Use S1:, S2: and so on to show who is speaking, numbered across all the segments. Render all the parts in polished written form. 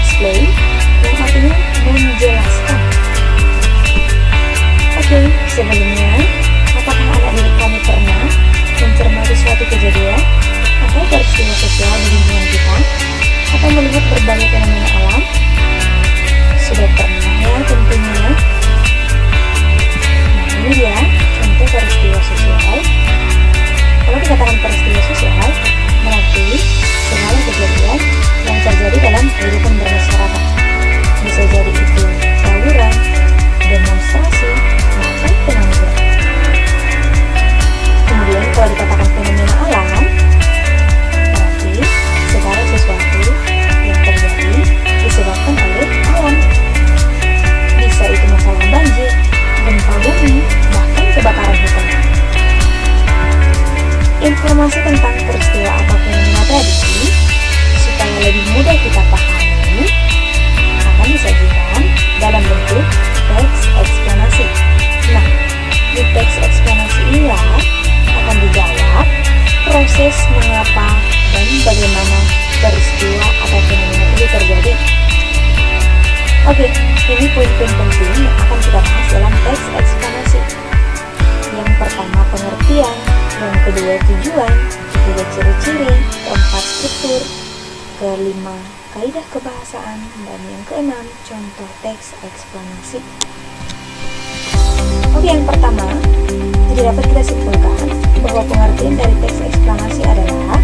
S1: explain, yang artinya menjelaskan. Oke, sebelumnya, apakah anak didik kami pernah mencermati suatu kejadian atau peristiwa sosial di lingkungan kita, atau melihat berbagai fenomena alam? Sudah pernah ya tentunya. Nah, ini dia contoh peristiwa sosial. Kalau dikatakan peristiwa sosial, berarti segala kejadian yang terjadi dalam kehidupan bermasyarakat. Bisa jadi itu tawuran, demonstrasi, maupun pengangguran. Kemudian kalau dikatakan fenomena alam, berarti segala sesuatu yang terjadi disebabkan oleh alam. Bisa itu masalah banjir, gempa bumi, bahkan kebakaran hutan. Informasi tentang peristiwa atau fenomena tadi, supaya lebih mudah kita pahami, akan disajikan dalam bentuk teks eksplanasi. Nah, di teks eksplanasi inilah akan dijawab proses mengapa dan bagaimana peristiwa atau fenomena itu terjadi. Oke, ini poin-poin penting yang akan kita bahas dalam teks eksplanasi. Yang pertama pengertian, yang kedua tujuan, ketiga ciri-ciri, keempat struktur, kelima kaidah kebahasaan, dan yang keenam contoh teks eksplanasi. Oke, yang pertama, jadi dapat kita simpulkan bahwa pengertian dari teks eksplanasi adalah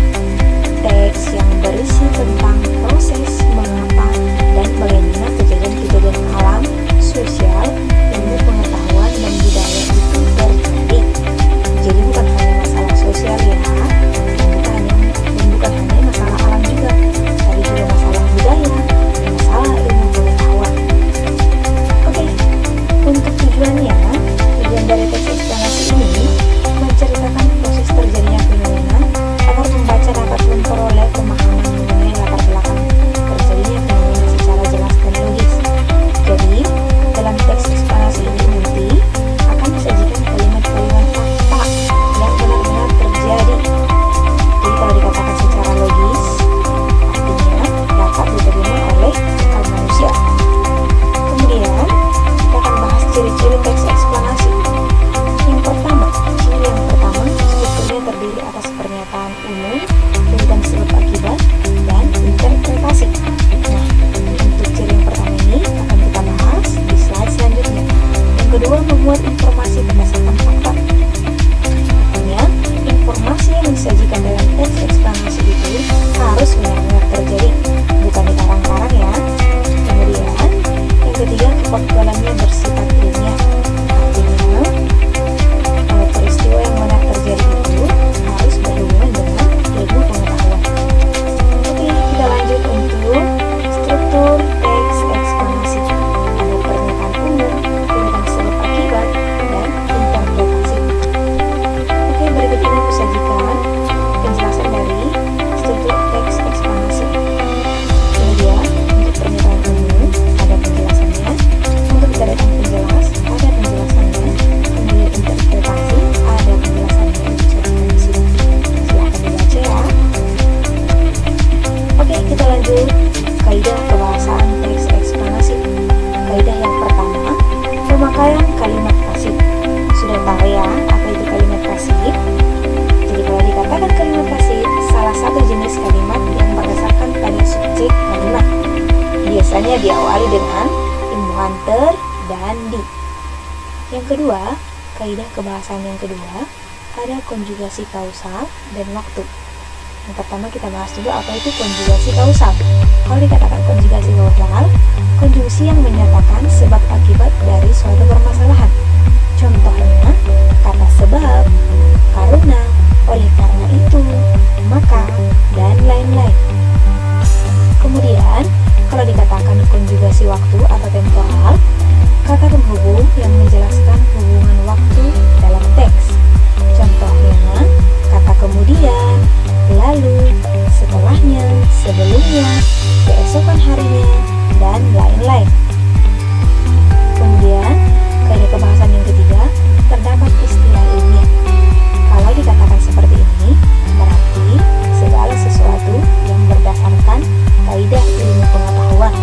S1: teks yang berisi tentang proses mengapa dan bagaimana kejadian-kejadian alam, sosial, ilmu pengetahuan, dan budaya itu terjadi. Jadi bukan hanya masalah sosial ya, bukan hanya masalah alam juga, tapi juga masalah budaya dan masalah ilmu pengetahuan. Oke, untuk tujuannya, tujuan dari teks eksplanasi ini menceritakan proses terjadinya fenomena agar pembaca dapat memperoleh pemahaman mengenai latar belakang terjadinya fenomena secara jelas dan logis. Jadi, dalam teks eksplanasi ini nanti akan disajikan kalimat-kalimat fakta yang benar-benar terjadi. Jadi kalau dikatakan secara logis, artinya dapat diterima oleh akal manusia. Kemudian, kita akan bahas ciri-ciri teks eksplanasi. Yang pertama, strukturnya terdiri atas pernyataan umum, tentang sebab akibat, dan interpretasi. Nah, untuk ciri yang pertama ini akan kita bahas di slide selanjutnya. Yang kedua, memuat informasi berdasarkan fakta. Artinya, informasi yang disajikan dalam teks eksplanasi itu harus benar-benar terjadi, bukan dikarang-karang ya. Kemudian, yang ketiga, kefaktualannya bersifat ilmiah. Artinya, peristiwa yang benar terjadi itu harus berhubungan dengan ilmu pengetahuan. Oke, kita lanjut untuk struktur teks eksplanasi. Ada pernyataan umum, tentang sebab akibat, dan interpretasi. Oke, berikut ini aku sajikan penjelasan dari struktur teks eksplanasi. Kemudian, untuk pernyataan umum ada penjelasannya, untuk catatan penjelas ada penjelasannya, kemudian interpretasi ada penjelasannya yang bisa dikoreksi. Silahkan dibaca ya. Oke, kita lanjut kaidah kebahasaan teks eksplanasi. Kaidah yang pertama, pemakaian kalimat pasif. Sudah tahu ya apa itu kalimat pasif? Jadi kalau dikatakan kalimat pasif, salah satu jenis kalimat yang berdasarkan pada subjek kalimat. Biasanya diawali dengan imbuhan ter dan di. Yang kedua, kaidah kebahasaan yang kedua, ada konjugasi kausal dan waktu. Yang pertama kita bahas dulu apa itu konjugasi kausal. Kalau dikatakan konjugasi kausal, konjugasi yang menyatakan sebab akibat dari suatu permasalahan. Contohnya, kata sebab, karena, oleh karena itu, maka, dan lain-lain. Kemudian, kalau dikatakan konjugasi waktu atau temporal, kata penghubung yang menjelaskan hubungan waktu dalam teks. Contohnya, kata kemudian, lalu, setelahnya, sebelumnya, keesokan harinya, dan lain-lain. Kemudian, kaidah kebahasan yang ketiga, terdapat istilah ilmiah. Kalau dikatakan seperti ini, berarti segala sesuatu yang berdasarkan kaidah ilmu pengetahuan.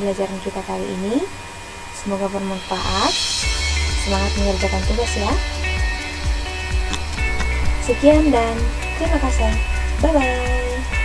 S1: pembelajaran kita kali ini. Semoga bermanfaat. Semangat mengerjakan tugas ya. Sekian dan terima kasih. Bye-bye.